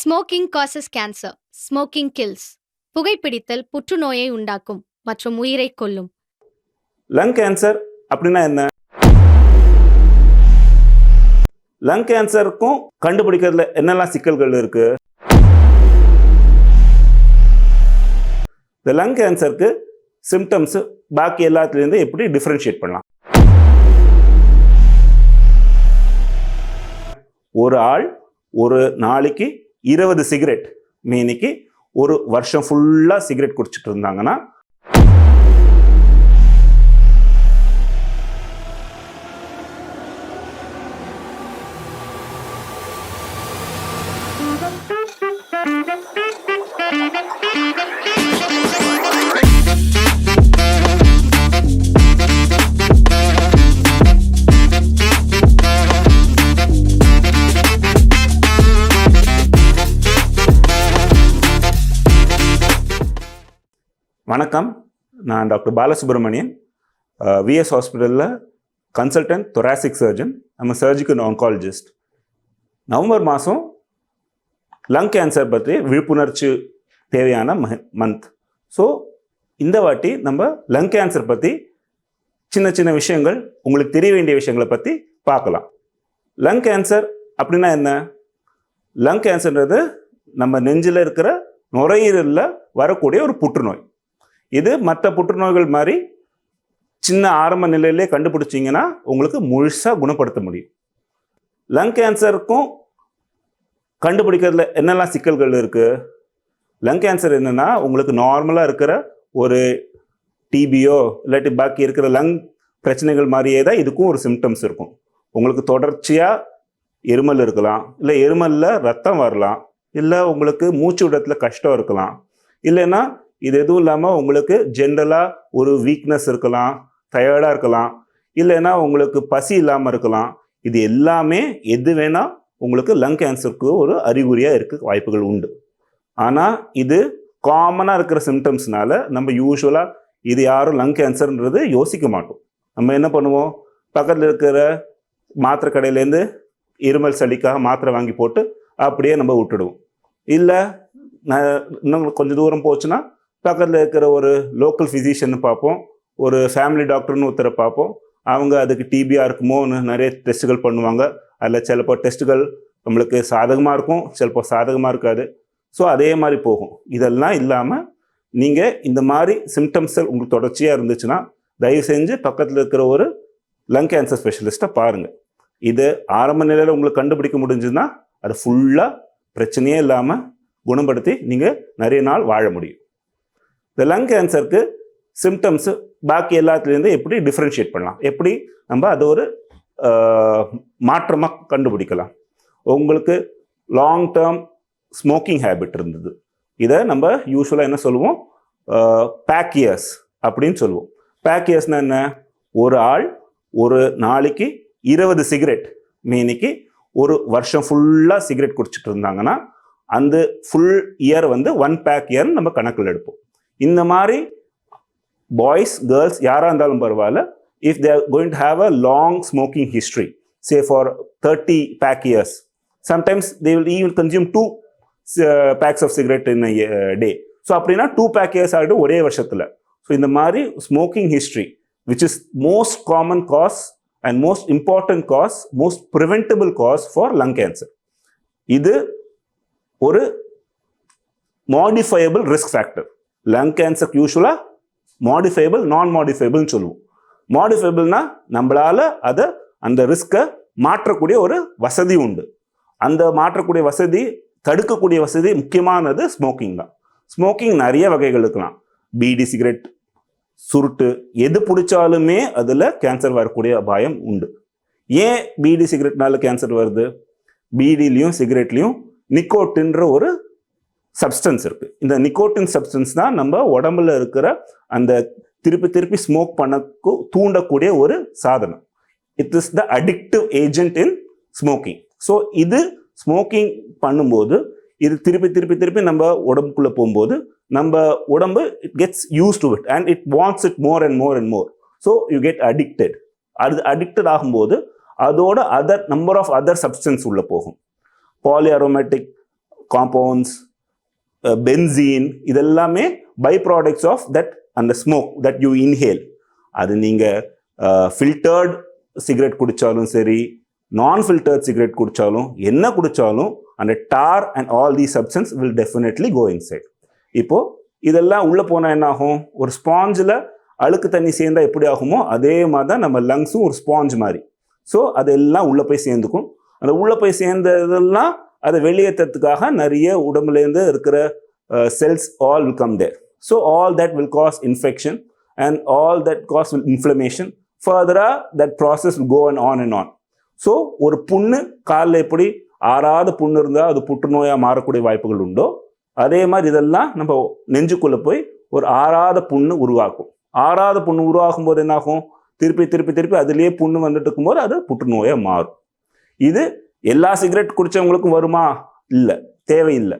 Smoking causes cancer. Smoking kills. புகைப்பிடித்தல் புற்றுநோயை உண்டாக்கும் மற்றும் உயிரை கொல்லும். லங் கேன்சர் அப்படின்னா என்ன? லங் கேன்சருக்கும் கண்டுபிடிக்கிறதுல என்னெல்லாம் சிக்கல்கள் இருக்கு? இந்த லங் கேன்சருக்கு சிம்டம்ஸ் பாக்கி எல்லாத்துலேருந்து எப்படி டிஃப்ரென்ஷியேட் பண்ணலாம்? ஒரு ஆள் ஒரு நாளைக்கு 20 சிகரெட், மீனிக்கு ஒரு வருஷம் ஃபுல்லாக சிகரெட் குடிச்சிட்டு இருந்தாங்கன்னா வணக்கம், நான் டாக்டர் பாலசுப்ரமணியன், விஎஸ் ஹாஸ்பிட்டலில் கன்சல்டன்ட் தொராசிக் சர்ஜன், நம்ம சர்ஜிக்கல் ஆன்காலஜிஸ்ட். நவம்பர் மாதம் லங் கேன்சர் பற்றி விழிப்புணர்ச்சி தேவையான மந்த். ஸோ இந்த வாட்டி நம்ம லங் கேன்சர் பற்றி சின்ன சின்ன விஷயங்கள், உங்களுக்கு தெரிய வேண்டிய விஷயங்களை பற்றி பார்க்கலாம். லங் கேன்சர் அப்படின்னா என்ன? லங் கேன்சர்ன்றது நம்ம நெஞ்சில் இருக்கிற நுரையீரலில் வரக்கூடிய ஒரு புற்றுநோய். இது மற்ற புற்றுநோய்கள் மாதிரி சின்ன ஆரம்ப நிலையிலே கண்டுபிடிச்சிங்கன்னா உங்களுக்கு முழுசாக குணப்படுத்த முடியும். லங் கேன்சருக்கும் கண்டுபிடிக்கிறதுல என்னெல்லாம் சிக்கல்கள் இருக்குது? லங் கேன்சர் என்னென்னா, உங்களுக்கு நார்மலாக இருக்கிற ஒரு டிபியோ இல்லாட்டி பாக்கி இருக்கிற லங் பிரச்சனைகள் மாதிரியே தான் இதுக்கும் ஒரு சிம்டம்ஸ் இருக்கும். உங்களுக்கு தொடர்ச்சியாக எருமல் இருக்கலாம், இல்லை எருமலில் ரத்தம் வரலாம், இல்லை உங்களுக்கு மூச்சு விடத்தில் கஷ்டம் இருக்கலாம், இல்லைன்னா இது எதுவும் இல்லாமல் உங்களுக்கு ஜென்ரலாக ஒரு வீக்னஸ் இருக்கலாம், டயர்டாக இருக்கலாம், இல்லைன்னா உங்களுக்கு பசி இல்லாமல் இருக்கலாம். இது எல்லாமே எது வேணால் உங்களுக்கு லங் கேன்சருக்கு ஒரு அறிகுறியாக இருக்க வாய்ப்புகள் உண்டு. ஆனால் இது காமனாக இருக்கிற சிம்டம்ஸ்னால நம்ம யூஸ்வலாக இது யாரும் லங் கேன்சர்ன்றது யோசிக்க மாட்டோம். நம்ம என்ன பண்ணுவோம், பக்கத்தில் இருக்கிற மாத்திரை கடையிலேருந்து இருமல் சளிக்காக மாத்திரை வாங்கி போட்டு அப்படியே நம்ம விட்டுடுவோம். இல்லை இன்னும் கொஞ்சம் தூரம் போச்சுன்னா பக்கத்தில் இருக்கிற ஒரு லோக்கல் ஃபிசிஷியன் பார்ப்போம், ஒரு ஃபேமிலி டாக்டர்னு ஒருத்தரை பார்ப்போம். அவங்க அதுக்கு டிபியாக இருக்குமோன்னு நிறைய டெஸ்ட்டுகள் பண்ணுவாங்க. அதில் சிலப்போ டெஸ்ட்டுகள் நம்மளுக்கு சாதகமாக இருக்கும், சிலப்போ சாதகமாக இருக்காது. ஸோ அதே மாதிரி போகும். இதெல்லாம் இல்லாமல் நீங்கள் இந்த மாதிரி சிம்டம்ஸ் உங்களுக்கு தொடர்ச்சியாக இருந்துச்சுன்னா தயவு செஞ்சு பக்கத்தில் இருக்கிற ஒரு லங் கேன்சர் ஸ்பெஷலிஸ்ட்டை பாருங்கள். இது ஆரம்ப நிலையில் உங்களுக்கு கண்டுபிடிக்க முடிஞ்சுன்னா அது ஃபுல்லாக பிரச்சனையே இல்லாமல் குணப்படுத்தி நீங்கள் நிறைய நாள் வாழ முடியும். இந்த லங் கேன்சருக்கு சிம்டம்ஸு பாக்கி எல்லாத்துலேருந்து எப்படி டிஃப்ரென்ஷியேட் பண்ணலாம், எப்படி நம்ம அதை ஒரு மாற்றமாக கண்டுபிடிக்கலாம்? உங்களுக்கு லாங் டேர்ம் ஸ்மோக்கிங் ஹேபிட் இருந்தது. இதை நம்ம யூஸ்வலாக என்ன சொல்லுவோம், பேக் இயர்ஸ் அப்படின்னு சொல்லுவோம். பேக் இயர்ஸ்னால் என்ன? ஒரு ஆள் ஒரு நாளைக்கு 20 சிகரெட், மீனிக்கு ஒரு வருஷம் ஃபுல்லாக சிகரெட் குடிச்சிட்டு இருந்தாங்கன்னா அந்த ஃபுல் இயர் வந்து 1 பேக் இயர்னு நம்ம கணக்கில் எடுப்போம். இந்த மாதிரி பாய்ஸ் கேர்ள்ஸ் யாராக இருந்தாலும் பரவாயில்ல, if they are going to have a long smoking history, say for 30 pack years, sometimes they will even consume 2 packs of cigarette in day. So அப்படின்னா 2 பேக் இயர்ஸ் ஆகிடும் ஒரே வருஷத்தில். ஸோ இந்த மாதிரி smoking history which is most common cause and most important cause, most preventable cause for lung cancer. இது ஒரு modifiable risk factor. Lung கேன்சருக்கு யூஸ்வலாக மாடிஃபையபிள், நான் மாடிஃபையபிள்னு சொல்லுவோம். மாடிஃபையபிள்னா நம்மளால் அதை அந்த ரிஸ்க்கை மாற்றக்கூடிய ஒரு வசதி உண்டு. அந்த மாற்றக்கூடிய வசதி, தடுக்கக்கூடிய வசதி முக்கியமானது ஸ்மோக்கிங் தான். ஸ்மோக்கிங் நிறைய வகைகள் இருக்கலாம். பீடி சிகரெட், சுருட்டு, எது பிடிச்சாலுமே அதில் கேன்சர் வரக்கூடிய அபாயம் உண்டு. ஏன் பீடி சிகரெட்னால கேன்சர் வருது? பீடிலையும் சிகரெட்லையும் நிக்கோட்டின்ற ஒரு சப்ஸ்டன்ஸ் இருக்குது. இந்த நிக்கோட்டின் சப்ஸ்டன்ஸ் தான் நம்ம உடம்புல இருக்கிற அந்த திருப்பி திருப்பி ஸ்மோக் பண்ண தூண்டக்கூடிய ஒரு சாதனம். It is the addictive agent in smoking. So இது ஸ்மோக்கிங் பண்ணும்போது இது திருப்பி திருப்பி திருப்பி நம்ம உடம்புக்குள்ளே போகும்போது நம்ம உடம்பு it gets use to it and it wants it more and more and more. So you get addicted. அது அடிக்டட் ஆகும்போது அதோட நம்பர் ஆஃப் அதர் சப்ஸ்டன்ஸ் உள்ளே போகும். பாலிஅரோமேட்டிக் compounds, benzene, இதெல்லாமே பை ப்ராடக்ட்ஸ் ஆஃப் தட் அந்த ஸ்மோக் தட் யூ இன்ஹேல். அது நீங்கள் filtered cigarette குடித்தாலும் சரி, நான் ஃபில்டர்ட் சிகரெட் குடித்தாலும், என்ன குடித்தாலும் அந்த tar and all the substance will definitely go inside. இப்போது இதெல்லாம் உள்ளே போனால் என்ன ஆகும்? ஒரு ஸ்பாஞ்சில் அழுக்கு தண்ணி சேர்ந்தால் எப்படி ஆகுமோ அதே மாதிரி தான் நம்ம லங்ஸும் ஒரு ஸ்பாஞ்ச் மாதிரி. ஸோ அதெல்லாம் உள்ளே போய் சேர்ந்துக்கும். அந்த உள்ளே போய் சேர்ந்ததெல்லாம் அதை வெளியேற்றத்துக்காக நிறைய உடம்புலேருந்து இருக்கிற cells all will come there. So all that will cause infection and all that cause inflammation. Further that process will go on and on. So ஒரு புண்ணு காலில் எப்படி ஆறாத புண்ணு இருந்தால் அது புற்றுநோயாக மாறக்கூடிய வாய்ப்புகள் உண்டோ, அதே மாதிரி இதெல்லாம் நம்ம நெஞ்சுக்குள்ளே போய் ஒரு ஆறாத புண்ணு உருவாக்கும். ஆறாத புண்ணு உருவாகும் போது என்னாகும்? திருப்பி திருப்பி திருப்பி அதுலேயே புண்ணு வந்துட்டு இருக்கும்போது அது புற்றுநோயாக மாறும். இது எல்லா சிகரெட் குடித்தவங்களுக்கும் வருமா? இல்லை, தேவையில்லை.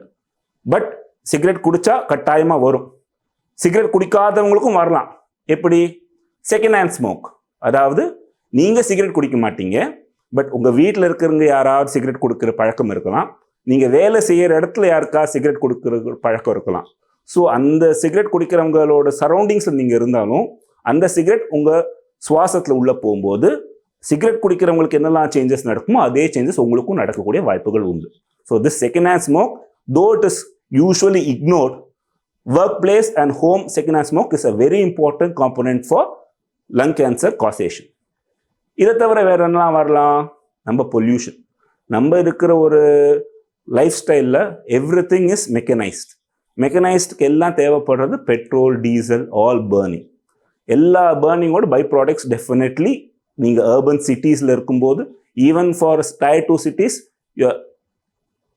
பட் சிகரெட் குடித்தா கட்டாயமாக வரும். சிகரெட் குடிக்காதவங்களுக்கும் வரலாம். எப்படி? Second hand smoke. அதாவது நீங்கள் சிகரெட் குடிக்க மாட்டீங்க, பட் உங்கள் வீட்டில் இருக்கிறவங்க யாராவது சிகரெட் கொடுக்குற பழக்கம் இருக்கலாம். நீங்கள் வேலை செய்கிற இடத்துல யாருக்கா சிகரெட் கொடுக்குற பழக்கம் இருக்கலாம். ஸோ அந்த சிகரெட் குடிக்கிறவங்களோட சரௌண்டிங்ஸில் நீங்கள் இருந்தாலும் அந்த சிகரெட் உங்கள் சுவாசத்தில் உள்ளே போகும்போது சிகரெட் குடிக்கிறவங்களுக்கு என்னெல்லாம் சேஞ்சஸ் நடக்குமோ அதே சேஞ்சஸ் உங்களுக்கும் நடக்கக்கூடிய வாய்ப்புகள் உண்டு. So this second hand smoke, though it is usually ignored, workplace and home second hand smoke is a very important component for lung cancer causation. இதை தவிர வேறு என்னலாம் வரலாம்? நம்ம பொல்யூஷன். நம்ம இருக்கிற ஒரு லைஃப் ஸ்டைலில் எவ்ரி திங் இஸ் மெக்கனைஸ்ட். மெக்கனைஸ்டுக்கு எல்லாம் தேவைப்படுறது பெட்ரோல், டீசல், ஆல் பர்னிங். எல்லா பர்னிங்கோட பை ப்ராடக்ட்ஸ் டெஃபினெட்லி நீங்கள் அர்பன் சிட்டிஸில் இருக்கும்போது, even for Tier 2 cities,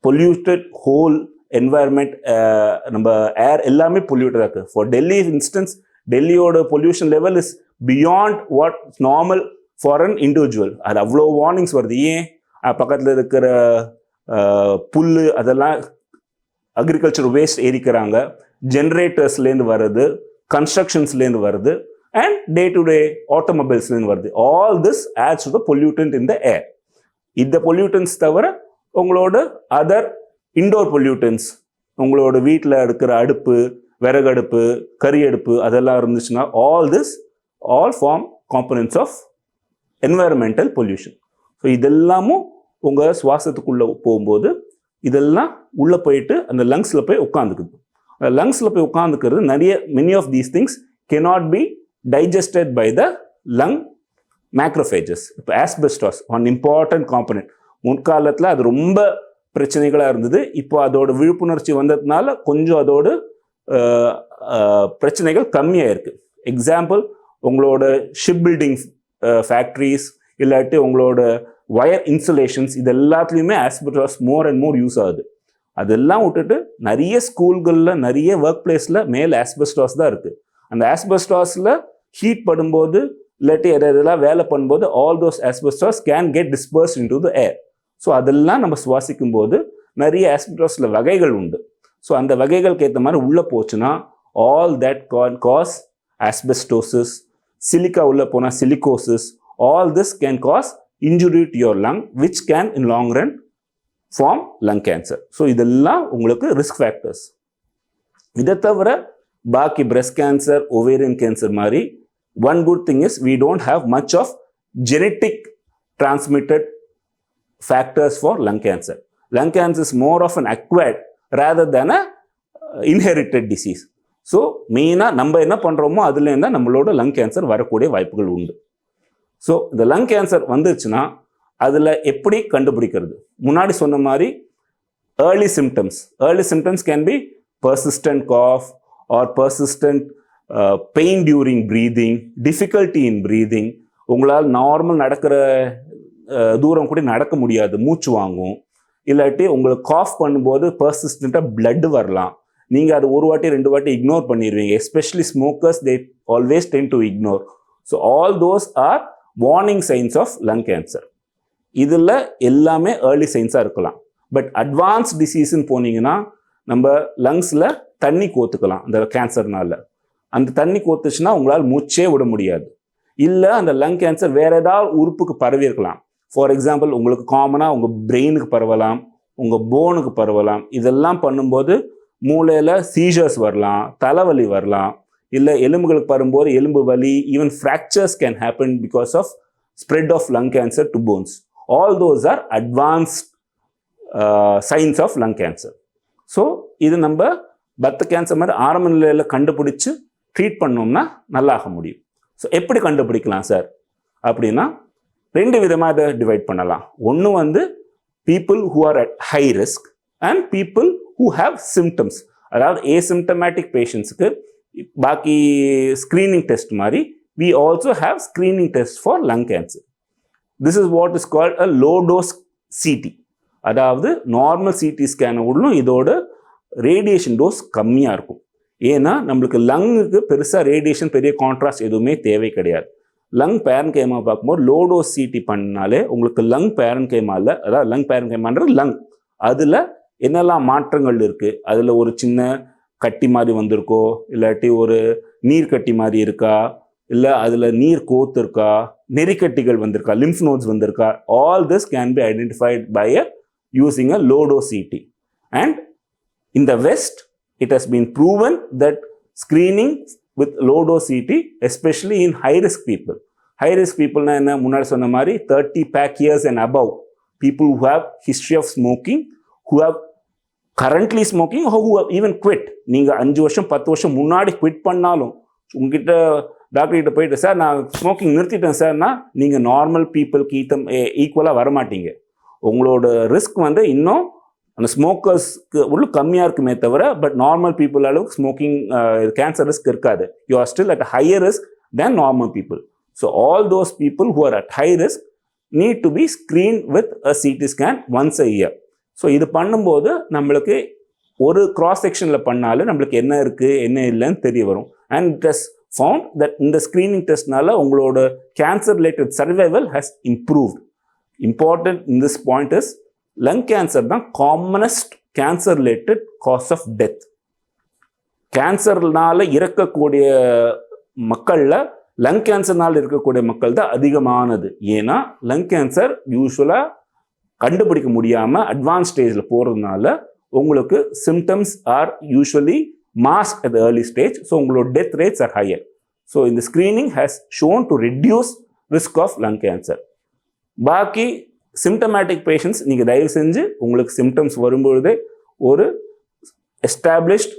polluted whole environment, நம்ம ஏர் எல்லாமே பொல்யூட்டடாக இருக்குது. ஃபார் டெல்லி இன்ஸ்டன்ஸ், டெல்லியோட pollution level is beyond what normal for an individual. அது அவ்வளோ வார்னிங்ஸ் வருது. ஏன்? பக்கத்தில் இருக்கிற புல் அதெல்லாம் அக்ரிகல்ச்சர் வேஸ்ட் எரிக்கிறாங்க, ஜென்ரேட்டர்ஸ்லேருந்து வருது, கன்ஸ்ட்ரக்ஷன்ஸ்லேருந்து வருது, அண்ட் டே டு டே ஆட்டோமொபைல்ஸ்லேருந்து வருது. All this adds to the pollutant in the air. இந்த பொல்யூட்டன்ஸ் தவிர உங்களோட அதர் இண்டோர் பொல்யூட்டன்ஸ், உங்களோட வீட்டில் இருக்கிற அடுப்பு, விறகு அடுப்பு, கறி அடுப்பு அதெல்லாம் இருந்துச்சுன்னா all form components of environmental pollution. So இதெல்லாமும் உங்கள் சுவாசத்துக்குள்ளே போகும்போது இதெல்லாம் உள்ளே போயிட்டு அந்த லங்ஸில் போய் உட்காந்துக்குது. அந்த லங்ஸில் போய் உட்காந்துக்கிறது many of these things cannot be digested by the lung macrophages. இப்போ ஆஸ்பெஸ்டாஸ் ஒன் இம்பார்ட்டன்ட் காம்பனன்ட். முற்காலத்தில் அது ரொம்ப பிரச்சனைகளாக இருந்தது. இப்போ அதோட விழிப்புணர்ச்சி வந்ததுனால கொஞ்சம் அதோட பிரச்சனைகள் கம்மியாக இருக்குது. எக்ஸாம்பிள், உங்களோட ஷிப் பில்டிங் ஃபேக்ட்ரிஸ் இல்லாட்டி உங்களோட வயர் இன்சுலேஷன்ஸ் இது எல்லாத்துலேயுமே asbestos more and more use ஆகுது. அதெல்லாம் விட்டுட்டு நிறைய ஸ்கூல்களில், நிறைய ஒர்க் பிளேஸில் மேலே ஆஸ்பெஸ்டாஸ் தான் இருக்குது. அந்த ஆஸ்பெஸ்டாஸில் ஹீட் படும்போது இல்லாட்டி எதெல்லாம் வேலை பண்ணும்போது all those asbestos can get dispersed in to the air. So அதெல்லாம் நம்ம சுவாசிக்கும் போது நிறைய ஆஸ்பெஸ்டாஸில் வகைகள் உண்டு. ஸோ அந்த வகைகளுக்கு ஏற்ற மாதிரி உள்ளே போச்சுன்னா all that cause asbestosis, silica உள்ளே போனால் silicosis, all this can cause injury to your lung which can in long run form lung cancer. So இதெல்லாம் உங்களுக்கு ரிஸ்க் ஃபேக்டர்ஸ். இதை தவிர பாக்கி பிரஸ்ட் கேன்சர், ஓவேரியன் கேன்சர் மாதிரி one good thing is we don't have much of genetic transmitted factors for lung cancer. Lung cancer is more of an acquired rather than a inherited disease. So மெயினாக நம்ம என்ன பண்ணுறோமோ அதுலேருந்து தான் நம்மளோட lung cancer வரக்கூடிய வாய்ப்புகள் உண்டு. ஸோ இந்த லங் கேன்சர் வந்துருச்சுன்னா அதில் எப்படி கண்டுபிடிக்கிறது? முன்னாடி சொன்ன மாதிரி early symptoms can be persistent cough or persistent pain during breathing, difficulty in breathing. உங்களால் நார்மல் நடக்கிற தூரம் கூட நடக்க முடியாது, மூச்சு வாங்கும். இல்லாட்டி உங்களுக்கு காஃப் பண்ணும்போது பர்சிஸ்டண்ட்டாக பிளட் வரலாம். நீங்கள் அது ஒரு வாட்டி 2 வாட்டி இக்னோர் பண்ணிடுவீங்க. Especially smokers, they always tend to ignore. So all those are warning signs of lung cancer. இதில் எல்லாமே ஏர்லி சைன்ஸாக இருக்கலாம். பட் அட்வான்ஸ் டிசீஸ்ன்னு போனீங்கன்னா நம்ம லங்ஸில் தண்ணி கோத்துக்கலாம். அந்த கேன்சர்னால அந்த தண்ணி கோத்துச்சுன்னா உங்களால் மூச்சே விட முடியாது. இல்லை அந்த லங் கேன்சர் வேறு ஏதாவது உறுப்புக்கு பரவி இருக்கலாம். ஃபார் எக்ஸாம்பிள், உங்களுக்கு காமனாக உங்கள் பிரெயினுக்கு பரவலாம், உங்கள் போனுக்கு பரவலாம். இதெல்லாம் பண்ணும்போது மூளையில் சீஜர்ஸ் வரலாம், தலைவலி வரலாம், இல்லை எலும்புகளுக்கு வரும்போது எலும்பு வலி, even fractures can happen because of spread of lung cancer to bones. All those are advanced signs of lung cancer. So இது நம்ம பத்த கேன்சர் மாதிரி ஆரம்ப நிலையில் கண்டுபிடிச்சு ட்ரீட் பண்ணோம்னா நல்லாக முடியும். ஸோ எப்படி கண்டுபிடிக்கலாம் சார் அப்படின்னா 2 விதமாக இதை டிவைட் பண்ணலாம். ஒன்று வந்து people who are at high risk and people who have symptoms. அதாவது asymptomatic patientsக்கு பாக்கி ஸ்க்ரீனிங் டெஸ்ட் மாதிரி we also have screening tests for lung cancer. This is what is called a low dose CT. அதாவது normal CD ஸ்கேனை உள்ளும் இதோட radiation dose கம்மியாக இருக்கும். ஏன்னா நம்மளுக்கு லங்குக்கு பெருசாக ரேடியேஷன் பெரிய கான்ட்ராஸ்ட் எதுவுமே தேவை கிடையாது. லங் பேரன்கேமா பார்க்கும்போது லோ டோஸ் சிடி பண்ணாலே உங்களுக்கு லங் பேரன்கேமாவில், அதாவது லங் பேரன்கேமான்றது லங், அதில் என்னெல்லாம் மாற்றங்கள் இருக்குது, அதில் ஒரு சின்ன கட்டி மாதிரி வந்திருக்கோ, இல்லாட்டி ஒரு நீர் கட்டி மாதிரி இருக்கா, இல்லை அதில் நீர் கோத்து இருக்கா, நெறிக்கட்டிகள் வந்திருக்கா, லிம்ஃப் நோட்ஸ் வந்திருக்கா, all this can be identified by using a low dose CT. And in the West, it has been proven that screening with low dose CT, especially in high risk people. High risk people na enna munadi sonna mari 30 pack years and above, people who have history of smoking, who have currently smoking, or who have even quit. நீங்க 5 வருஷம் 10 வருஷம் முன்னாடி quit பண்ணாலும் உங்ககிட்ட doctor கிட்ட போயிட்டு sir நான் smoking நிறுத்திட்டேன் சார்னா நீங்க நார்மல் பீப்புளுக்கு ஈக்குவலாக வரமாட்டீங்க. உங்களோட ரிஸ்க் வந்து இன்னும் அந்த ஸ்மோக்கர்ஸ்க்கு உள்ள கம்மியாக இருக்குமே தவிர, பட் நார்மல் பீப்புள் அளவுக்கு ஸ்மோக்கிங் கேன்சர் ரிஸ்க் இருக்காது. You are still at higher risk than normal people. So all those people who are at high risk need to be screen with a CT scan once a year. So இது பண்ணும்போது நம்மளுக்கு ஒரு cross செக்ஷனில் பண்ணாலும் நம்மளுக்கு என்ன இருக்குது என்ன இல்லைன்னு தெரிய வரும். And it has found that இந்த ஸ்க்ரீனிங் டெஸ்ட்னால உங்களோட cancer related survival has improved. Important in this point is lung cancer தான் commonest cancer related cause of death. கேன்சர்னால இறக்கக்கூடிய மக்களில் லங் கேன்சர்னால இருக்கக்கூடிய மக்கள் தான் அதிகமானது. ஏன்னா லங் கேன்சர் யூஸ்வலாக கண்டுபிடிக்க முடியாமல் அட்வான்ஸ் ஸ்டேஜில் போகிறதுனால உங்களுக்கு symptoms are usually mask at the early stage. So உங்களோட death rates are higher. So இந்த screening has shown to reduce risk of lung cancer. பாக்கி சிம்டமேட்டிக் பேஷண்ட்ஸ் நீங்கள் தயவு செஞ்சு உங்களுக்கு சிம்டம்ஸ் வரும்பொழுதே ஒரு எஸ்டாப்ளிஷ்ட்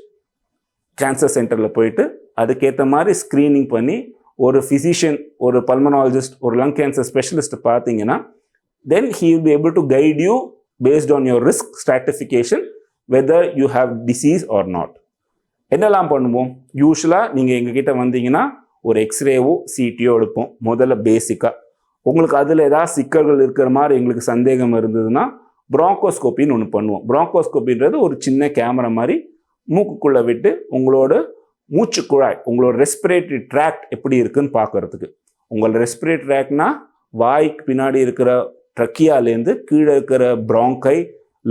கேன்சர் சென்டரில் போயிட்டு அதுக்கேற்ற மாதிரி ஸ்க்ரீனிங் பண்ணி ஒரு ஃபிசிஷியன், ஒரு பல்மனாலஜிஸ்ட், ஒரு லங் கேன்சர் ஸ்பெஷலிஸ்ட் பார்த்தீங்கன்னா then he will be able to guide you based on your risk stratification whether you have disease or not. என்னெல்லாம் பண்ணுவோம்? யூஸ்வலாக நீங்கள் எங்ககிட்ட வந்தீங்கன்னா ஒரு எக்ஸ்ரேவோ சிடியோ எடுப்போம் முதல்ல பேசிக்காக. உங்களுக்கு அதில் ஏதாவது சிக்கல்கள் இருக்கிற மாதிரி எங்களுக்கு சந்தேகம் இருந்ததுன்னா ப்ராங்கோஸ்கோப்பின்னு ஒன்று பண்ணுவோம். ப்ராங்கோஸ்கோப்பின்றது ஒரு சின்ன கேமரா மாதிரி மூக்குக்குள்ளே விட்டு உங்களோட மூச்சு குழாய், உங்களோட ரெஸ்பிரேட்டரி ட்ராக்ட் எப்படி இருக்குன்னு பார்க்கறதுக்கு. உங்களோட ரெஸ்பிரேட்டரி ட்ராக்ட்னா வாய்க்கு பின்னாடி இருக்கிற ட்ரக்கியாலேருந்து கீழே இருக்கிற ப்ராங்கை,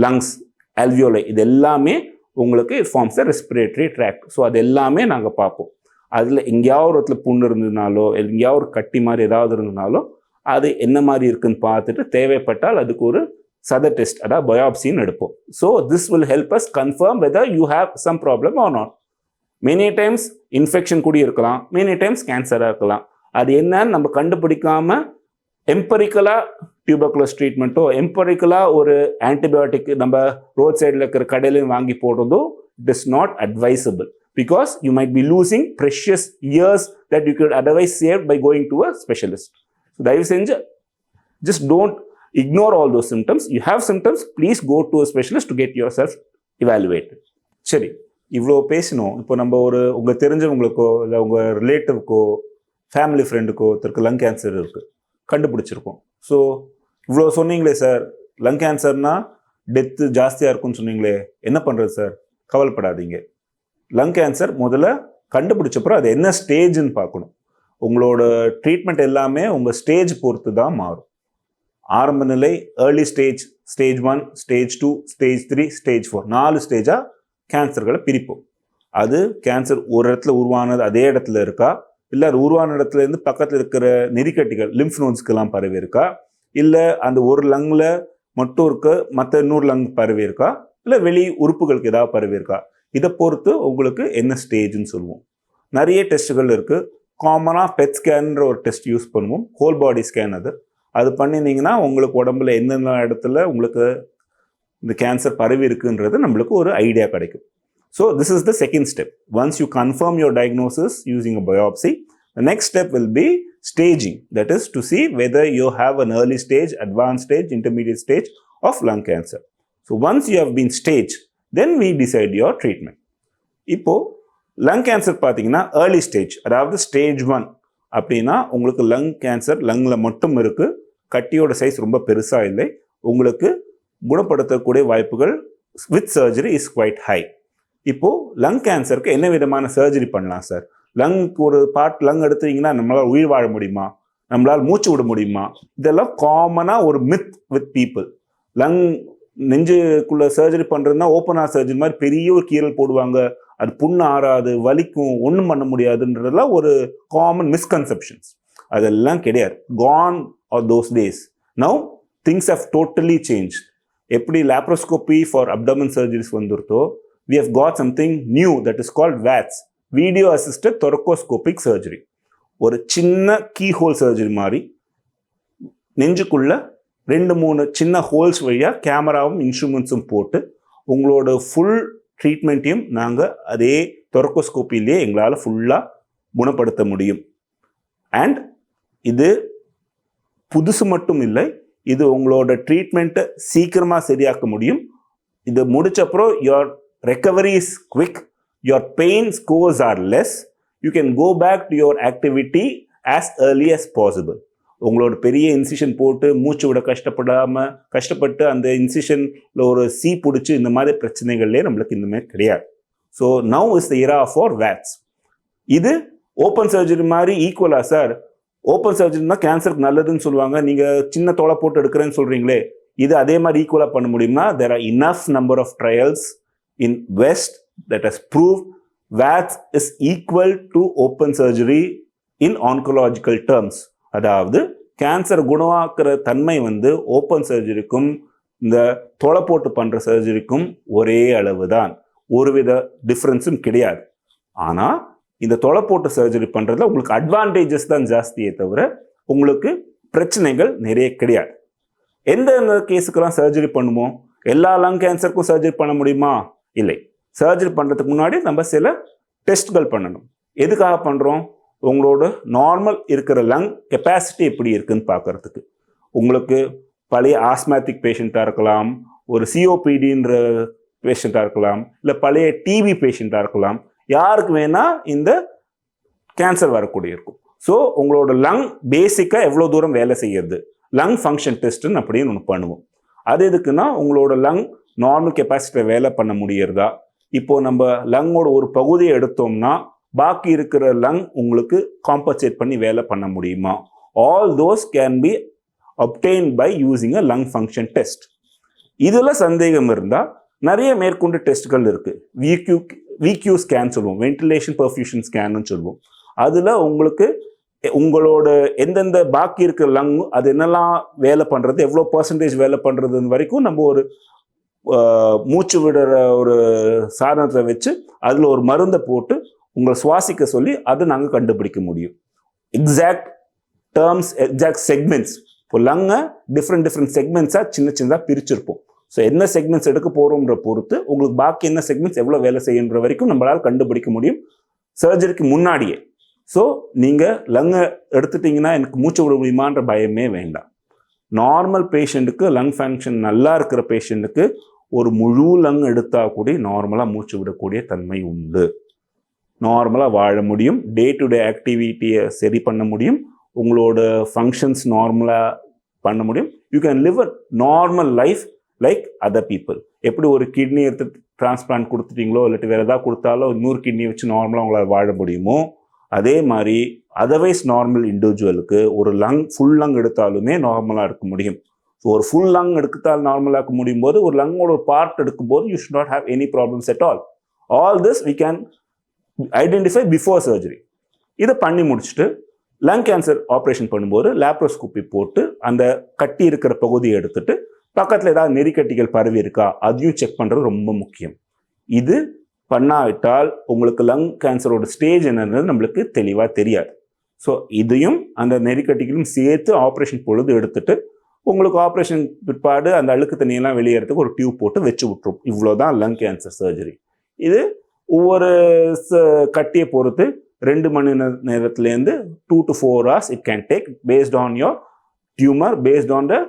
லங்ஸ், அல்வியோலை, இது எல்லாமே உங்களுக்கு ஃபார்ம்ஸ் ரெஸ்பிரேட்டரி ட்ராக்ட். ஸோ அது எல்லாமே நாங்கள் பார்ப்போம். அதில் எங்கேயாவது ஒரு இடத்துல புண்ணு இருந்ததுனாலோ எங்கேயாவது ஒரு கட்டி மாதிரி ஏதாவது இருந்ததுனாலோ அது என்ன மாதிரி இருக்குன்னு பார்த்துட்டு தேவைப்பட்டால் அதுக்கு ஒரு சத டெஸ்ட், அதாவது பயாப்சின்னு எடுப்போம். So this will help us confirm whether you have some problem or not. Many times infection கூட இருக்கலாம், மெனி டைம்ஸ் கேன்சராக இருக்கலாம். அது என்னன்னு நம்ம கண்டுபிடிக்காமல் எம்பரிக்கலாக டியூபர்குலோஸ் ட்ரீட்மெண்ட்டோ எம்பரிக்கலாக ஒரு ஆன்டிபயோட்டிக் நம்ம ரோட் சைடில் இருக்கிற கடையிலையும் வாங்கி போடுறதோ it is not advisable. Because you might be losing precious years that you could otherwise save by going to a specialist. So, தயவு செஞ்சு just don't ignore all those symptoms. You have symptoms, please go to a specialist to get yourself evaluated. சரி, இவ்வளோ பேசணும். இப்போ நம்ம உங்கள் தெரிஞ்சவங்களுக்கோ இல்லை உங்கள் ரிலேட்டிவ்க்கோ ஃபேமிலி ஃப்ரெண்டுக்கோ ஒருத்தருக்கு லங் கேன்சர் இருக்குது கண்டுபிடிச்சிருக்கோம். ஸோ இவ்வளோ சொன்னீங்களே சார், லங் கேன்சர்னா டெத்து ஜாஸ்தியாக இருக்குன்னு சொன்னீங்களே, என்ன பண்ணுறது சார்? கவலைப்படாதீங்க. லங் கேன்சர் முதல்ல கண்டுபிடிச்சப்பறம் அது என்ன ஸ்டேஜ்னு பார்க்கணும். உங்களோட ட்ரீட்மெண்ட் எல்லாமே உங்கள் ஸ்டேஜ் பொறுத்து தான் மாறும். ஆரம்ப நிலை, early stage, stage 1, stage 2, stage 3, stage 4, 4 ஸ்டேஜாக கேன்சர்களை பிரிப்போம். அது கேன்சர் ஒரு இடத்துல உருவானது அதே இடத்துல இருக்கா, இல்லை அது உருவான இடத்துலேருந்து பக்கத்தில் இருக்கிற நெறிக்கட்டிகள் லிம்ஃப் நோட்ஸ்க்கெல்லாம் பரவி இருக்கா, இல்லை அந்த ஒரு லங்கில் மட்டும் இருக்கு, மற்ற இன்னொரு லங் பரவி இருக்கா, இல்லை வெளி உறுப்புகளுக்கு ஏதாவது பரவி இருக்கா, இதை பொறுத்து உங்களுக்கு என்ன ஸ்டேஜ்னு சொல்லுவோம். நிறைய டெஸ்ட்டுகள் இருக்குது. காமனாக பெட் ஸ்கேன்ற ஒரு டெஸ்ட் யூஸ் பண்ணுவோம், ஹோல் பாடி ஸ்கேன். அது பண்ணியிருந்தீங்கன்னா உங்களுக்கு உடம்புல எந்தெந்த இடத்துல உங்களுக்கு இந்த கேன்சர் பரவி இருக்குன்றது நம்மளுக்கு ஒரு ஐடியா கிடைக்கும். So this is the second step. Once you confirm your diagnosis using a biopsy, the next step will be staging, that is to see whether you have an early stage, advanced stage, intermediate stage of lung cancer. So once you have been staged, then we decide your treatment. இப்போ lung cancer பார்த்தீங்கன்னா early stage, அதாவது stage 1 அப்படின்னா உங்களுக்கு lung cancer லங்கில் மட்டும் இருக்குது, கட்டியோட size ரொம்ப பெருசாக இல்லை, உங்களுக்கு குணப்படுத்தக்கூடிய வாய்ப்புகள் with surgery is quite high. இப்போது லங் கேன்சருக்கு என்ன விதமான சர்ஜரி பண்ணலாம் சார்? லங்க்கு ஒரு பார்ட் லங் எடுத்தீங்கன்னா நம்மளால் உயிர் வாழ முடியுமா, நம்மளால் மூச்சு விட முடியுமா? இதெல்லாம் காமனாக ஒரு மித் வித் பீப்புள். லங் நெஞ்சுக்குள்ளே சர்ஜரி பண்ணுறதுனா ஓப்பன் ஹார்ட் சர்ஜரி மாதிரி பெரிய ஒரு கீரல் போடுவாங்க, அது புண்ணு ஆறாது, வலிக்கும், ஒன்றும் பண்ண முடியாதுன்றதெல்லாம் ஒரு காமன் மிஸ்கன்செப்ஷன்ஸ். அதெல்லாம் கிடையாது. Gone are those days. Now things have totally change. எப்படி லேப்ரோஸ்கோபி ஃபார் அப்டமன் சர்ஜரிஸ் வந்துருத்தோ, we have got something new that is called VATS, video assisted thoracoscopic surgery. ஒரு சின்ன கீ ஹோல் சர்ஜரி மாதிரி நெஞ்சுக்குள்ள 2-3 சின்ன holes வழியாக கேமராவும் இன்ஸ்ட்ருமெண்ட்ஸும் போட்டு உங்களோட ஃபுல் ட்ரீட்மெண்ட்டையும் நாங்கள் அதே தொரக்கோஸ்கோப்பிலேயே எங்களால் ஃபுல்லாக குணப்படுத்த முடியும். அண்ட் இது புதுசு மட்டும் இல்லை, இது உங்களோட ட்ரீட்மெண்ட்டை சீக்கிரமாக சரியாக்க முடியும். இது முடிச்சப்பறம் your recovery is quick, your pain scores are less, you can go back to your activity as early as possible. உங்களோட பெரிய இன்சிஷன் போட்டு மூச்சு விட கஷ்டப்பட்டு அந்த இன்சிஷனில் ஒரு சி பிடிச்சி இந்த மாதிரி பிரச்சனைகள்லேயே நம்மளுக்கு இந்த மாதிரி கிடையாது. So now is the era for VATS. இது ஓப்பன் சர்ஜரி மாதிரி ஈக்குவலா சார்? ஓப்பன் சர்ஜரினா கேன்சருக்கு நல்லதுன்னு சொல்லுவாங்க, நீங்கள் சின்ன தொலை போட்டு எடுக்கிறேன்னு சொல்கிறீங்களே, இது அதே மாதிரி ஈக்குவலாக பண்ண முடியும்னா there are enough number of trials in West that has proved VATS is equal to open surgery in oncological terms. அதாவது கேன்சர் குணமாக்குற தன்மை வந்து ஓப்பன் சர்ஜரிக்கும் இந்த தொலை போட்டு பண்ணுற சர்ஜரிக்கும் ஒரே அளவு தான், ஒருவித டிஃப்ரென்ஸும் கிடையாது. ஆனால் இந்த தொலை போட்டு சர்ஜரி பண்ணுறதுல உங்களுக்கு அட்வான்டேஜஸ் தான் ஜாஸ்தியே தவிர உங்களுக்கு பிரச்சனைகள் நிறைய கிடையாது. எந்த கேஸுக்கெல்லாம் சர்ஜரி பண்ணுமோ? எல்லா லங் கேன்சருக்கும் சர்ஜரி பண்ண முடியுமா? இல்லை. சர்ஜரி பண்ணுறதுக்கு முன்னாடி நம்ம சில டெஸ்ட்கள் பண்ணணும். எதுக்காக பண்ணுறோம்? உங்களோட நார்மல் இருக்கிற லங் கெப்பாசிட்டி எப்படி இருக்குன்னு பார்க்கறதுக்கு. உங்களுக்கு பழைய ஆஸ்மேட்டிக் பேஷண்ட்டாக இருக்கலாம், ஒரு சிஓபிடின்ற பேஷண்ட்டாக இருக்கலாம், இல்லை பழைய டிபி பேஷண்ட்டாக இருக்கலாம், யாருக்கு வேணால் இந்த கேன்சர் வரக்கூடிய இருக்கும். ஸோ உங்களோட லங் பேசிக்காக எவ்வளோ தூரம் வேலை செய்யறது, லங் ஃபங்க்ஷன் டெஸ்ட்டுன்னு அப்படின்னு ஒன்று பண்ணுவோம். அது எதுக்குன்னா உங்களோட லங் நார்மல் கெப்பாசிட்டியில் வேலை பண்ண முடியறதா, இப்போது நம்ம லங்கோட ஒரு பகுதியை எடுத்தோம்னா பாக்கி இருக்கிற லங் உங்களுக்கு காம்பன்சேட் பண்ணி வேலை பண்ண முடியுமா? All those can be obtained by using a lung function test. இதில் சந்தேகம் இருந்தால் நிறைய மேற்கொண்டு டெஸ்ட்கள் இருக்குது. விக்யூ ஸ்கேன் சொல்லுவோம், வென்டிலேஷன் பர்ஃபியூஷன் ஸ்கேன்னு சொல்லுவோம். அதில் உங்களுக்கு உங்களோட எந்தெந்த பாக்கி இருக்கிற லங் அது என்னெல்லாம் வேலை பண்ணுறது, எவ்வளோ பர்சன்டேஜ் வேலை பண்ணுறதுன்னு வரைக்கும் நம்ம ஒரு மூச்சு விடுற ஒரு சாதனத்தை வச்சு அதில் ஒரு மருந்தை போட்டு உங்களை சுவாசிக்க சொல்லி அதை நாங்கள் கண்டுபிடிக்க முடியும். Exact terms, exact segments. இப்போ லங்கை டிஃப்ரெண்ட் செக்மெண்ட்ஸாக சின்னதாக பிரிச்சிருப்போம். ஸோ என்ன செக்மெண்ட்ஸ் எடுக்க போகிறோம்ன்ற பொறுத்து உங்களுக்கு பாக்கி என்ன செக்மெண்ட்ஸ் எவ்வளோ வேலை செய்யுன்ற வரைக்கும் நம்மளால் கண்டுபிடிக்க முடியும் சர்ஜரிக்கு முன்னாடியே. ஸோ நீங்கள் லங்கை எடுத்துட்டிங்கன்னா எனக்கு மூச்சு விட முடியுமான்ற பயமே வேண்டாம். நார்மல் பேஷண்ட்டுக்கு லங் ஃபங்க்ஷன் நல்லா இருக்கிற பேஷண்ட்டுக்கு ஒரு முழு லங் எடுத்தால் கூட நார்மலாக மூச்சு விடக்கூடிய தன்மை உண்டு. நார்மலாக வாழ முடியும், டே டு டே ஆக்டிவிட்டியை சரி பண்ண முடியும், உங்களோட ஃபங்க்ஷன்ஸ் நார்மலாக பண்ண முடியும். You can live a normal life like other people. எப்படி ஒரு கிட்னி எடுத்து டிரான்ஸ்பிளான்ட் கொடுத்துட்டீங்களோ இல்லாட்டி வேறு எதாவது கொடுத்தாலோ இன்னொரு கிட்னி வச்சு நார்மலாக உங்களால் வாழ முடியுமோ, அதே மாதிரி அதர்வைஸ் நார்மல் இண்டிவிஜுவலுக்கு ஒரு லங் ஃபுல் லங் எடுத்தாலுமே நார்மலாக இருக்க முடியும். ஸோ ஒரு ஃபுல் லங் எடுத்தால் நார்மலாக இருக்க முடியும் போது ஒரு லங்கோட ஒரு பார்ட் எடுக்கும்போது you should not have any problems at all. All this we can identify before surgery. இதை பண்ணி முடிச்சுட்டு லங் கேன்சர் ஆப்ரேஷன் பண்ணும்போது லேப்ரோஸ்கோப்பி போட்டு அந்த கட்டி இருக்கிற பகுதியை எடுத்துட்டு பக்கத்தில் ஏதாவது நெறிக்கட்டிகள் பரவி இருக்கா அதையும் செக் பண்ணுறது ரொம்ப முக்கியம். இது பண்ணாவிட்டால் உங்களுக்கு லங் கேன்சரோட ஸ்டேஜ் என்னன்றது நம்மளுக்கு தெளிவாக தெரியாது. ஸோ இதையும் அந்த நெறிக்கட்டிகளும் சேர்த்து ஆப்ரேஷன் பொழுது எடுத்துட்டு உங்களுக்கு ஆப்ரேஷன் பிற்பாடு அந்த அழுக்கு தண்ணியெல்லாம் வெளியேறதுக்கு ஒரு டியூப் போட்டு வச்சு விட்டுரும். இவ்வளோதான் லங் கேன்சர் சர்ஜரி. இது ஒவ்வொரு கட்டியை பொறுத்து 2 மணி நேரத்துலேருந்து 2 to 4 hours it can take based on your tumor, based on the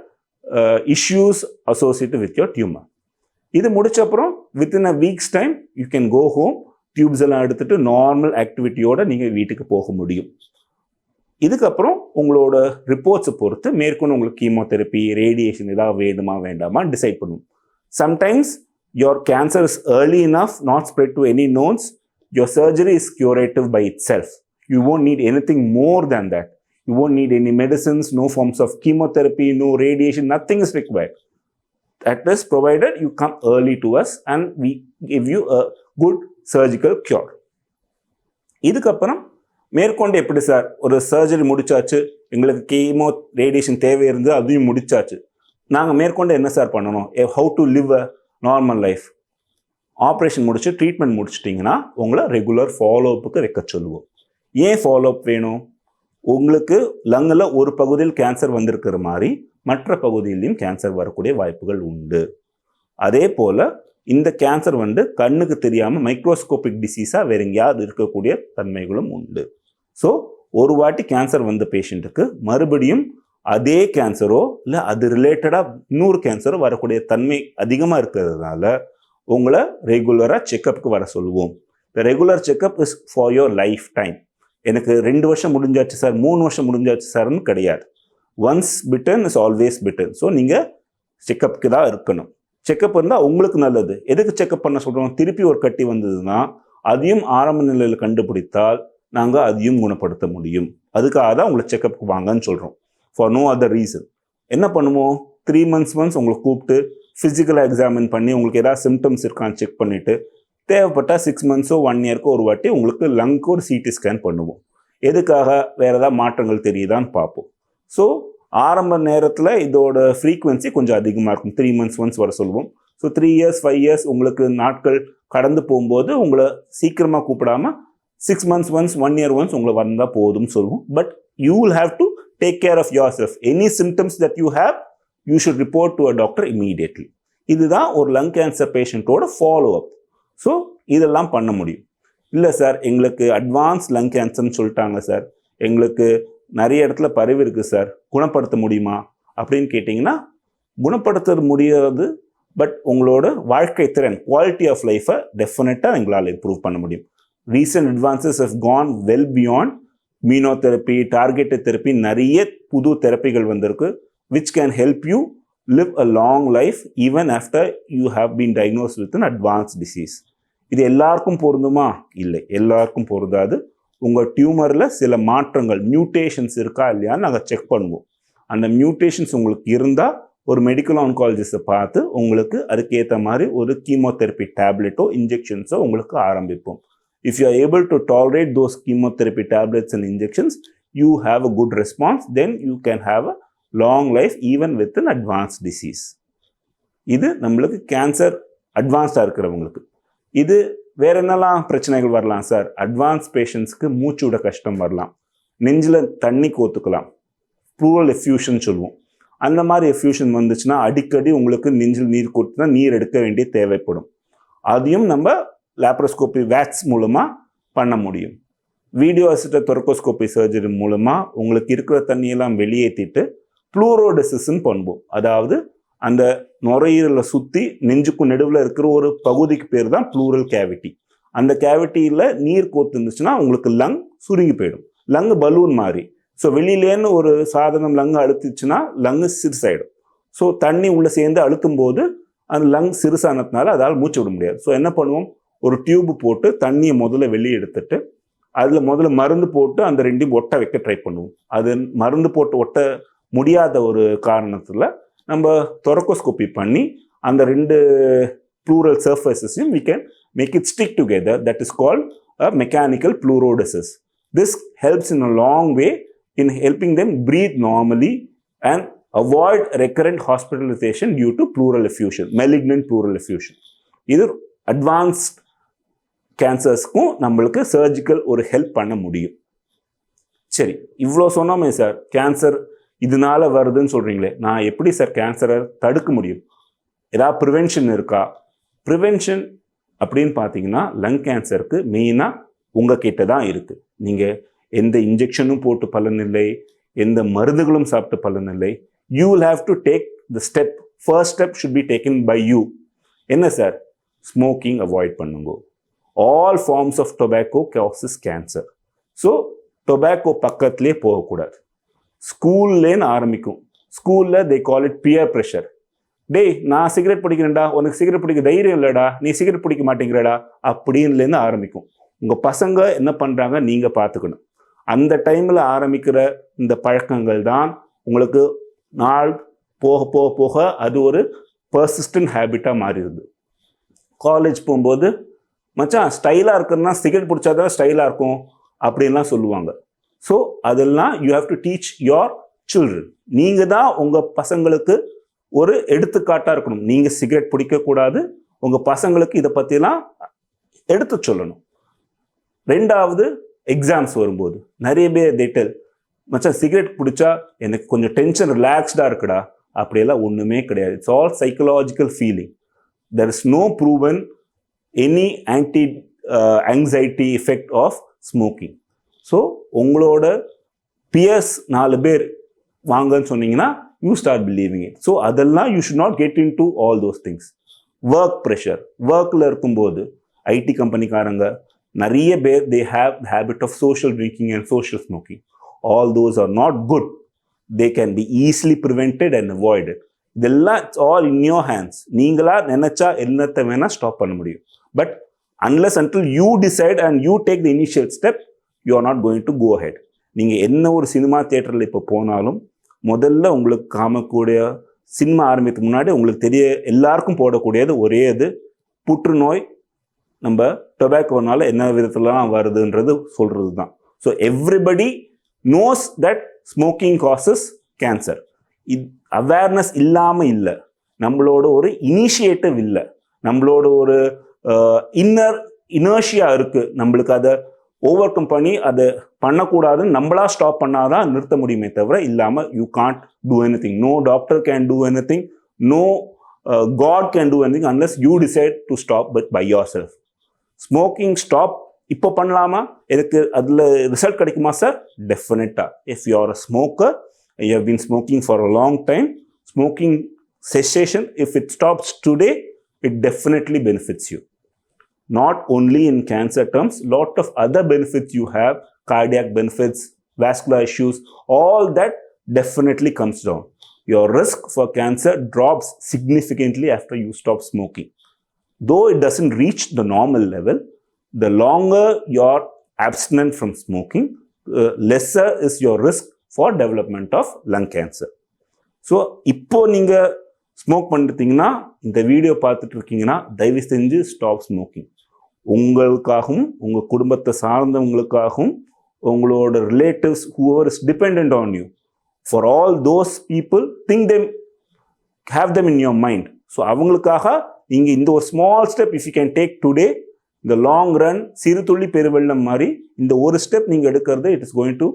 issues associated with your tumor. இது முடிச்சப்புறம் within a week's time you can go home. Tubes எல்லாம் எடுத்துட்டு நார்மல் ஆக்டிவிட்டியோட நீங்கள் வீட்டுக்கு போக முடியும். இதுக்கப்புறம் உங்களோட ரிப்போர்ட்ஸை பொறுத்து மேற்கொண்டு உங்களுக்கு கீமோதெரப்பி ரேடியேஷன் ஏதாவது வேணுமா வேண்டாமா டிசைட் பண்ணும். Sometimes your cancer is early enough, not spread to any nodes, your surgery is curative by itself. You won't need anything more than that. You won't need any medicines, no forms of chemotherapy, no radiation, nothing is required. That is provided you come early to us and we give you a good surgical cure. இதுக்கப்புறம் மேற்கொண்டு எப்படி sir ஒரு surgery முடிச்சாச்சு, எங்களுக்கு chemo radiation தேவை இருந்து அதையும் முடிச்சாச்சு, நாங்கள் மேற்கொண்டு என்ன சார் பண்ணணும், how to live a normal life? Operation முடிச்சு ட்ரீட்மெண்ட் முடிச்சிட்டிங்கன்னா உங்களை ரெகுலர் ஃபாலோஅப்புக்கு வைக்க சொல்லுவோம். ஏன் ஃபாலோஅப் வேணும்? உங்களுக்கு லங்கில் ஒரு பகுதியில் கேன்சர் வந்திருக்கிற மாதிரி மற்ற பகுதியிலையும் கேன்சர் வரக்கூடிய வாய்ப்புகள் உண்டு. அதே போல் இந்த கேன்சர் கண்ணுக்கு தெரியாமல் மைக்ரோஸ்கோபிக் டிசீஸாக வேற எங்கேயாவது இருக்கக்கூடிய தன்மைகளும் உண்டு. ஸோ ஒரு வாட்டி கேன்சர் வந்த பேஷண்ட்டுக்கு மறுபடியும் அதே கேன்சரோ இல்லை அது ரிலேட்டடாக இன்னொரு கேன்சரோ வரக்கூடிய தன்மை அதிகமாக இருக்கிறதுனால உங்களை ரெகுலராக செக்கப்புக்கு வர சொல்லுவோம். இந்த regular checkup is for your life time. எனக்கு 2 வருஷம் முடிஞ்சாச்சு சார், 3 வருஷம் முடிஞ்சாச்சு சார்னு கிடையாது. Once bitten is always bitten. So நீங்கள் செக்கப்புக்கு தான் இருக்கணும். செக்கப் இருந்தால் உங்களுக்கு நல்லது. எதுக்கு செக்கப் பண்ண சொல்கிறோம்? திருப்பி ஒரு கட்டி வந்ததுன்னா அதையும் ஆரம்ப நிலையில் கண்டுபிடித்தால் நாங்கள் அதையும் குணப்படுத்த முடியும். அதுக்காக தான் உங்களை செக்கப்புக்கு வாங்கன்னு சொல்கிறோம். For no other reason. என்ன பண்ணுவோம்? 3 months ஒன்ஸ் உங்களை கூப்பிட்டு ஃபிசிக்கலாக எக்ஸாமின் பண்ணி உங்களுக்கு ஏதாவது சிம்டம்ஸ் இருக்கான்னு செக் பண்ணிவிட்டு தேவைப்பட்டால் 6 months 1 year ஒரு வாட்டி உங்களுக்கு லங்க்கு ஒரு சிடி ஸ்கேன் பண்ணுவோம். எதுக்காக? வேறு ஏதாவது மாற்றங்கள் தெரியுதான்னு பார்ப்போம். ஸோ ஆரம்ப நேரத்தில் இதோட ஃப்ரீக்குவென்சி கொஞ்சம் அதிகமாக இருக்கும். 3 months ஒன்ஸ் வர சொல்லுவோம். ஸோ 3 years 5 years உங்களுக்கு நாட்கள் கடந்து போகும்போது உங்களை சீக்கிரமாக கூப்பிடாமல் 6 months ஒன்ஸ் 1 year ஒன்ஸ் உங்களை வந்தால் போதும்னு சொல்லுவோம். But you will have to take care of yourself. Any symptoms that you have, you should report to a doctor immediately. இதுதான் ஒரு லங் கேன்சர் பேஷண்ட்டோட ஃபாலோ அப். ஸோ இதெல்லாம் பண்ண முடியும். இல்லை சார் எங்களுக்கு அட்வான்ஸ் லங் கேன்சர்னு சொல்லிட்டாங்க சார், எங்களுக்கு நிறைய இடத்துல பரவி இருக்குது சார், குணப்படுத்த முடியுமா அப்படின்னு கேட்டிங்கன்னா குணப்படுத்த முடியாது. பட் உங்களோட வாழ்க்கை திறன் குவாலிட்டி ஆஃப் லைஃப்பை டெஃபினட்டாக எங்களால் இம்ப்ரூவ் பண்ண முடியும். Recent advances have gone well beyond immunotherapy, targeted therapy, நிறைய புது தெரப்பிகள் வந்திருக்கு which can help you live a long life even after you have been diagnose with an advance disease. இது எல்லாருக்கும் பொருந்துமா? இல்லை, எல்லாருக்கும் பொருந்தாது. உங்கள் டியூமரில் சில மாற்றங்கள் மியூட்டேஷன்ஸ் இருக்கா இல்லையான்னு நாங்கள் செக் பண்ணுவோம். அந்த மியூட்டேஷன்ஸ் உங்களுக்கு இருந்தால் ஒரு மெடிக்கல் ஆன்காலஜிஸ்ட்டை பார்த்து உங்களுக்கு அதுக்கேற்ற மாதிரி ஒரு கீமோதெரப்பி டேப்லெட்டோ இன்ஜெக்ஷன்ஸோ உங்களுக்கு ஆரம்பிப்போம். If you are able to tolerate those chemotherapy tablets and injections, you have a good response, then you can have a long life even with an advanced disease. இது நம்மளுக்கு கேன்சர் அட்வான்ஸ்டாக இருக்கிறவங்களுக்கு. இது வேற என்னெல்லாம் பிரச்சனைகள் வரலாம் சார்? அட்வான்ஸ் பேஷண்ட்ஸ்க்கு மூச்சு விட கஷ்டம் வரலாம், நெஞ்சில் தண்ணி கோத்துக்கலாம், ப்ளூரல் எஃப்யூஷன் சொல்லுவோம். அந்த மாதிரி எஃப்யூஷன் வந்துச்சுன்னா அடிக்கடி உங்களுக்கு நெஞ்சில் நீர் கோத்துனா நீர் எடுக்க வேண்டிய தேவைப்படும். அதையும் நம்ம லேப்ரோஸ்கோபி வேக்ஸ் மூலமாக பண்ண முடியும். வீடியோ அசிஸ்டட் தொரக்கோஸ்கோபி சர்ஜரி மூலமாக உங்களுக்கு இருக்கிற தண்ணியெல்லாம் வெளியேற்றிட்டு ப்ளூரோடெசிஸ்ன்னு பண்ணுவோம். அதாவது அந்த நுரையீரலை சுற்றி நெஞ்சுக்கும் நடுவில் இருக்கிற ஒரு பகுதிக்கு பேர் தான் ப்ளூரல் கேவிட்டி. அந்த கேவிட்டியில் நீர் கோத்து இருந்துச்சுன்னா உங்களுக்கு லங் சுருங்கி போயிடும், லங்கு பலூன் மாதிரி. ஸோ வெளியிலேன்னு ஒரு சாதனம் லங்கு அழுத்துச்சுன்னா லங்கு சிறுசாயிடும். ஸோ தண்ணி உள்ளே சேர்ந்து அழுத்தும் போது அந்த லங் சிறுசானதுனால அதால் மூச்சு விட முடியாது. ஸோ என்ன பண்ணுவோம்? ஒரு டியூப் போட்டு தண்ணியை முதல்ல வெளியே எடுத்துட்டு அதில் முதல்ல மருந்து போட்டு அந்த ரெண்டையும் ஒட்ட வைக்க ட்ரை பண்ணுவோம். அது மருந்து போட்டு ஒட்ட முடியாத ஒரு காரணத்தில் நம்ம தொரக்கோஸ்கோபி பண்ணி அந்த 2 plural சர்ஃபேஸஸையும் we can make it stick together. That is called a mechanical pleurodesis. This helps in a long way in helping them breathe normally and Avoid recurrent hospitalization due to pleural effusion, malignant pleural effusion. இது advanced கேன்சர்ஸ்க்கும் நம்மளுக்கு surgical ஒரு help பண்ண முடியும். சரி, இவ்வளோ சொன்னோமே sir, cancer இதனால வருதுன்னு சொல்கிறீங்களே, நான் எப்படி சார் கேன்சரை தடுக்க முடியும்? ஏதாவது ப்ரிவென்ஷன் இருக்கா? ப்ரிவென்ஷன் அப்படின்னு பார்த்தீங்கன்னா லங் கேன்சருக்கு மெயினாக உங்கள் கிட்ட தான் இருக்குது. நீங்கள் எந்த இன்ஜெக்ஷனும் போட்டு பலனில்லை, எந்த மருந்துகளும் சாப்பிட்டு பலனில்லை. You will have to take the step. First step should be taken by you. என்ன சார்? ஸ்மோக்கிங் அவாய்ட் பண்ணுங்க. All forms of tobacco causes cancer. So, tobacco பக்கத்திலே போகக்கூடாது. ஸ்கூல்லேன்னு ஆரம்பிக்கும். ஸ்கூலில் they call it peer pressure. டேய், நான் சிகரெட் பிடிக்கிறேன்டா, உனக்கு cigarette பிடிக்க தைரியம் இல்லைடா, நீ சிகரெட் பிடிக்க மாட்டேங்கிறடா அப்படின்லேருந்து ஆரம்பிக்கும். உங்கள் பசங்க என்ன பண்ணுறாங்க நீங்கள் பார்த்துக்கணும். அந்த டைமில் ஆரம்பிக்கிற இந்த பழக்கங்கள் தான் உங்களுக்கு நாள் போக போக போக அது ஒரு பர்சிஸ்டன்ட் ஹேபிட்டாக மாறிடுது. காலேஜ் போகும்போது மச்சான் ஸ்டைலாக இருக்குன்னா சிகரெட் பிடிச்சாதான் ஸ்டைலாக இருக்கும் அப்படின்லாம் சொல்லுவாங்க. ஸோ அதெல்லாம் you have to teach your children. நீங்கள் தான் உங்கள் பசங்களுக்கு ஒரு எடுத்துக்காட்டாக இருக்கணும். நீங்கள் சிகரெட் பிடிக்கக்கூடாது, உங்கள் பசங்களுக்கு இதை பற்றிலாம் எடுத்து சொல்லணும். ரெண்டாவது, எக்ஸாம்ஸ் வரும்போது நிறைய பேர் டெட்டல் மச்சான் சிகரெட் பிடிச்சா எனக்கு கொஞ்சம் டென்ஷன் ரிலாக்ஸ்டாக இருக்குடா, அப்படியெல்லாம் ஒன்றுமே கிடையாது. It's all psychological feeling. There is no proven any anxiety effect of smoking. So உங்களோட பியர்ஸ் 4 பேர் வாங்கன்னு சொன்னீங்கன்னா you start believing it. So அதெல்லாம் you should not get into all those things. Work pressure, ஒர்க்கில் இருக்கும்போது ID கம்பெனிக்காரங்க நிறைய பேர் they have the habit of social drinking and social smoking. All those are not good. They can be easily prevented and avoided. இதெல்லாம் it's all in your hands. நீங்களா நினைச்சா என்னத்தை வேணா stop பண்ண முடியும். But unless until you decide and you take the initial step, you are not going to go ahead. நீங்கள் என்ன ஒரு சினிமா தியேட்டரில் இப்போ போனாலும் முதல்ல உங்களுக்கு காமக்கூடிய சினிமா ஆரம்பித்துக்கு முன்னாடி உங்களுக்கு தெரிய எல்லாருக்கும் போடக்கூடியது ஒரே இது புற்றுநோய் நம்ம டொபாக்கோனால என்ன விதத்துலலாம் வருதுன்றது சொல்கிறது தான். So everybody knows that smoking causes cancer. Awareness இல்லாமல் இல்லை, நம்மளோட ஒரு இனிஷியேட்டிவ் இல்லை, நம்மளோட ஒரு இனர்ஷியா இருக்குது. நம்மளுக்கு அதை ஓவர் கம் பண்ணி அதை பண்ணக்கூடாதுன்னு நம்மளா ஸ்டாப் பண்ணாதான் நிறுத்த முடியுமே தவிர இல்லாமல் you can't do anything. No doctor can do anything, no God can do anything unless you decide to stop by yourself. Smoking stop இப்போ பண்ணலாமா, எனக்கு அதில் ரிசல்ட் கிடைக்குமா சார்? டெஃபினட்டாக. If you are a smoker, you have been smoking for a long time, smoking cessation, if it stops today, it definitely benefits you. Not only in cancer terms, lot of other benefits you have, cardiac benefits, vascular issues, all that definitely comes down. Your risk for cancer drops significantly after you stop smoking. Though it doesn't reach the normal level, the longer you're abstinent from smoking, lesser is your risk for development of lung cancer. So இப்போ நீங்கள் smoke பண்ணிட்டீங்கன்னா, இந்த video பார்த்துட்டு இருக்கீங்கன்னா, தயவு செஞ்சு stop smoking. உங்களுக்காகவும் உங்கள் குடும்பத்தை சார்ந்தவங்களுக்காகவும் உங்களோட relatives whoever is dependent on you, for all those people, think them, have them in your mind. So அவங்களுக்காக நீங்கள் இந்த ஒரு small step if you can take today, இந்த லாங் ரன் சிறு துளி பெருவெள்ளம் மாதிரி இந்த ஒரு ஸ்டெப் நீங்கள் எடுக்கிறது, it is going to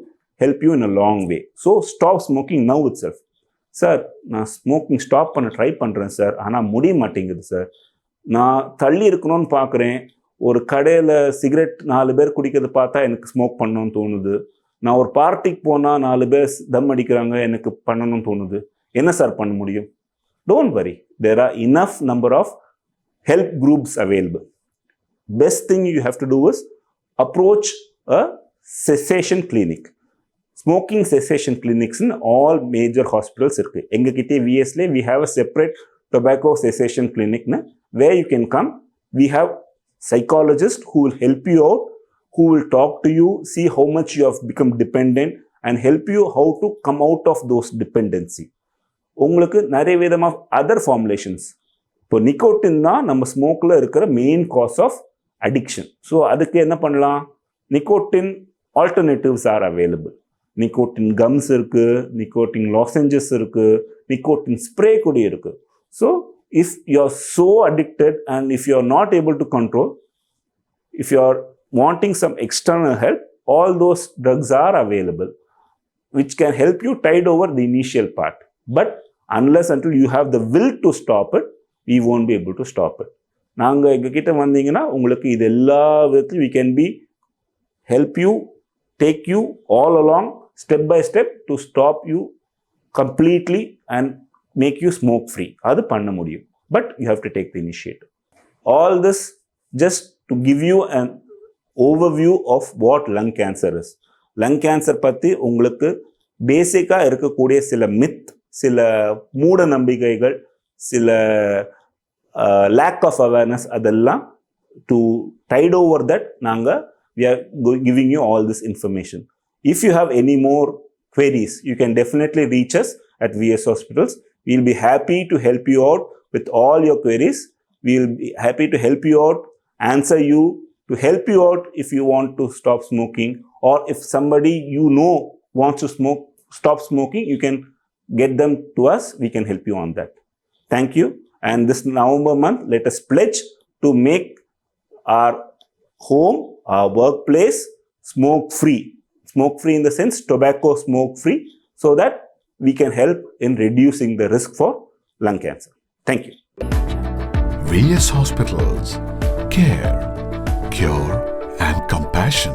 help you in a long way. So stop smoking now itself. Sir, நான் ஸ்மோக்கிங் ஸ்டாப் பண்ண ட்ரை பண்ணுறேன் சார், ஆனால் முடிய மாட்டேங்குது சார். நான் தள்ளி இருக்கணும்னு பார்க்குறேன், ஒரு கடையில் சிகரெட் 4 பேர் குடிக்கிறத பார்த்தா எனக்கு ஸ்மோக் பண்ணணும்னு தோணுது. நான் ஒரு பார்ட்டிக்கு போனால் 4 பேர் தம் அடிக்கிறாங்க, எனக்கு பண்ணணும்னு தோணுது. என்ன சார் பண்ண முடியும்? Don't worry, there are enough number of help groups available. Best thing you have to do is approach a cessation clinic. Smoking cessation clinics in all major hospitals இருக்குது. எங்ககிட்டே விஎஸ்லேயே we have a separate tobacco cessation clinic where you can come. We have psychologists who will help you out, who will talk to you, see how much you have become dependent and help you how to come out of those dependency. உங்களுக்கு நிறைய விதமாக other formulations. இப்போ nicotine தான் நம்ம ஸ்மோக்கில் இருக்கிற main cause of addiction. So அதுக்கு என்ன பண்ணலாம்? Nicotine alternatives are available. Nicotine gums இருக்குது, நிக்கோட்டின் லாசெஞ்சஸ் இருக்குது, நிக்கோட்டின் ஸ்ப்ரே கூட இருக்குது. So if you are so addicted and if you are not able to control, if you are wanting some external help, all those drugs are available which can help you tide over the initial part. But unless until you have the will to stop it, we won't be able to stop it. நாங்கள் எங்ககிட்ட வந்தீங்கன்னா உங்களுக்கு இது எல்லா விதத்துலையும் we can be help you, take you all along step by step to stop you completely and make you smoke free. அது பண்ண முடியும். But you have to take the initiative. All this just to give you an overview of what lung cancer is. Lung cancer பற்றி உங்களுக்கு பேசிக்காக இருக்கக்கூடிய சில myth, சில மூட நம்பிக்கைகள், சில lack of awareness, அதெல்லாம் to tide over that we are giving you all this information. If you have any more queries, you can definitely reach us at VS Hospitals. We'll be happy to help you out with all your queries. We'll be happy to help you out, answer you, to help you out if you want to stop smoking, or if somebody you know wants to stop smoking, you can get them to us. We can help you on that. Thank you. And this November month, let us pledge to make our home, our workplace smoke free. Smoke free in the sense tobacco smoke free, so that we can help in reducing the risk for lung cancer. Thank you. VS Hospitals. Care, cure and compassion.